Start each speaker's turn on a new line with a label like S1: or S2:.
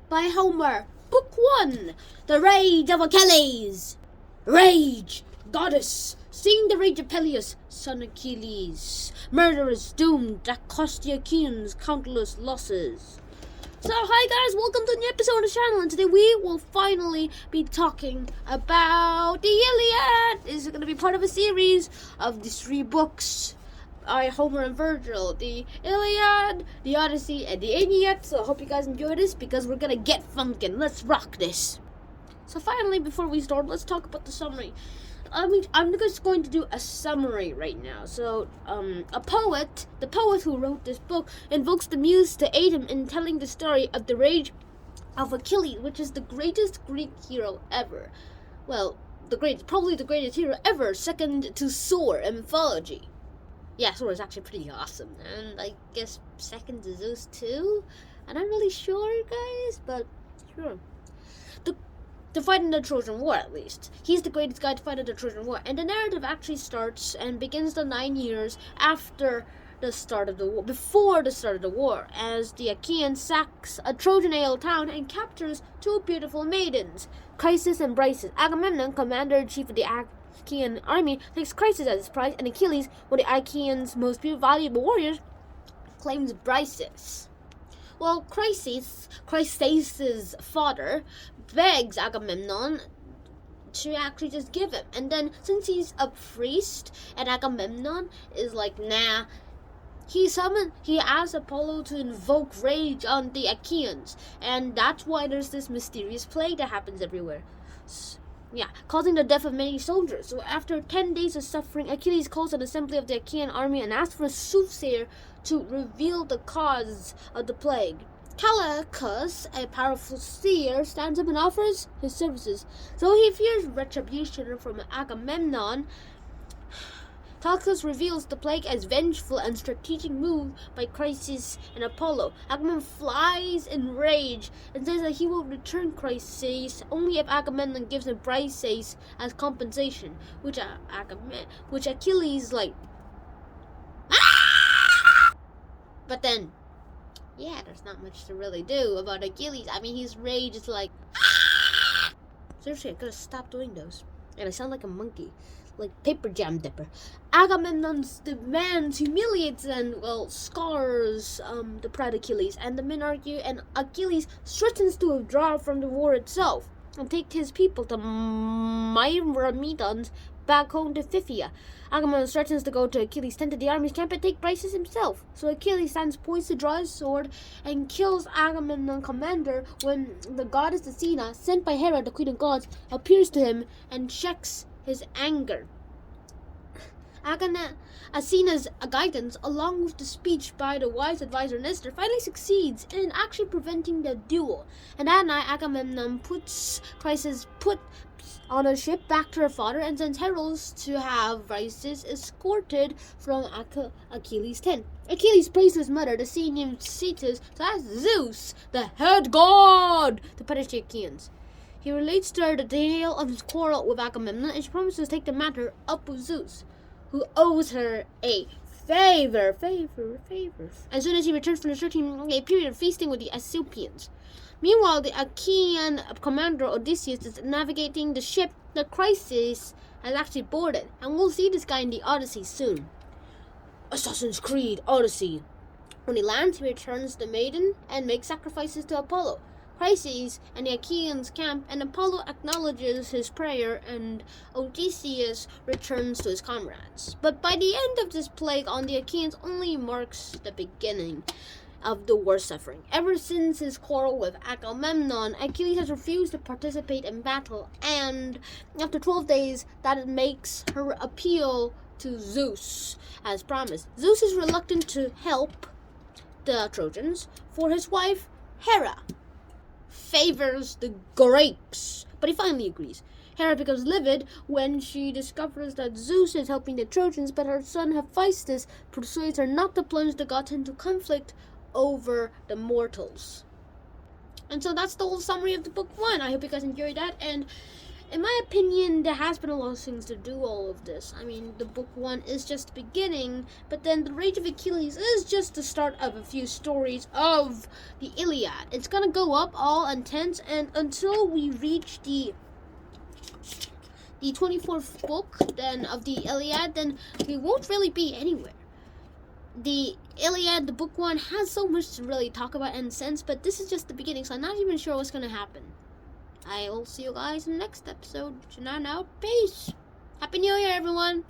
S1: by Homer. Book 1, The Rage of Achilles. Rage, goddess, seeing the rage of Peleus, son Achilles, murderous doomed that cost the Achaeans countless losses. So hi guys, welcome to a new episode of the channel, and today we will finally be talking about the Iliad. This is going to be part of a series of these 3 books by Homer and Virgil, the Iliad, the Odyssey, and the Aeneid. So I hope you guys enjoy this because we're going to get funkin'. Let's rock this. So finally, before we start, let's talk about the summary. I'm just going to do a summary right now. So, the poet who wrote this book, invokes the muse to aid him in telling the story of the rage of Achilles, which is the greatest Greek hero ever. Well, probably the greatest hero ever, second to Thor in mythology. Yeah, Thor is actually pretty awesome, and I guess second to Zeus too. I'm not really sure, guys, but sure. To fight in the Trojan War, at least. He's the greatest guy to fight in the Trojan War. And the narrative actually starts and begins the 9 years after the start of the war, before the start of the war, as the Achaean sacks a Trojan ale town and captures 2 beautiful maidens, Chrysis and Briseis. Agamemnon, commander-in-chief of the Achaean army, takes Chrysis as his prize, and Achilles, one of the Achaeans' most valuable warriors, claims Briseis. Well, Chryseis' father begs Agamemnon to actually just give him. And then, since he's a priest and Agamemnon is like, nah, he asks Apollo to invoke rage on the Achaeans. And that's why there's this mysterious plague that happens everywhere. Causing the death of many soldiers. So after 10 days of suffering, Achilles calls an assembly of the Achaean army and asks for a soothsayer to reveal the cause of the plague. Calchas, a powerful seer, stands up and offers his services. Though he fears retribution from Agamemnon, Calchas reveals the plague as vengeful and strategic move by Chryseis and Apollo. Agamemnon flies in rage and says that he will return Chryseis only if Agamemnon gives him Briseis as compensation, which Achilles like. But then, there's not much to really do about Achilles. I mean, his rage is like. Seriously, I gotta stop doing those. And I sound like a monkey. Like Paper Jam Dipper. Agamemnon's demands humiliates and, scars the proud Achilles, and the men argue, and Achilles threatens to withdraw from the war itself and take his people, the Myrmidons, back home to Phthia. Agamemnon threatens to go to Achilles' tent at the army's camp and take Briseis himself. So Achilles stands poised to draw his sword and kills Agamemnon commander when the goddess Athena, sent by Hera, the queen of gods, appears to him and checks his anger. Athena's guidance, along with the speech by the wise advisor Nestor, finally succeeds in actually preventing the duel. And that night, Agamemnon puts Chryseis on a ship back to her father and sends heralds to have Briseis escorted from Achilles' tent. Achilles prays to his mother, the sea nymph Cetus, to ask Zeus, the head god, to punish the Achaeans. He relates to her the tale of his quarrel with Agamemnon, and she promises to take the matter up with Zeus, who owes her a favor. As soon as he returns from the searching, a period of feasting with the Aesopians. Meanwhile, the Achaean commander Odysseus is navigating the ship that Chryseis has actually boarded, and we'll see this guy in the Odyssey soon. Assassin's Creed Odyssey. When he lands, he returns the maiden and makes sacrifices to Apollo. Chryseis and the Achaeans camp, and Apollo acknowledges his prayer, and Odysseus returns to his comrades. But by the end of this plague on the Achaeans only marks the beginning of the war suffering. Ever since his quarrel with Agamemnon, Achilles has refused to participate in battle, and after 12 days, that makes her appeal to Zeus as promised. Zeus is reluctant to help the Trojans, for his wife, Hera, favors the grapes, but he finally agrees. Hera becomes livid when she discovers that Zeus is helping the Trojans, but her son Hephaestus persuades her not to plunge the gods into conflict over the mortals. And so that's the whole summary of the book 1. I hope you guys enjoyed that, and in my opinion, there has been a lot of things to do all of this. I mean, the book 1 is just the beginning, but then the Rage of Achilles is just the start of a few stories of the Iliad. It's gonna go up all intense, and until we reach the 24th book then of the Iliad, then we won't really be anywhere. The Iliad, the book 1, has so much to really talk about in a sense, but this is just the beginning, so I'm not even sure what's gonna happen. I will see you guys in the next episode. Now, peace. Happy New Year, everyone.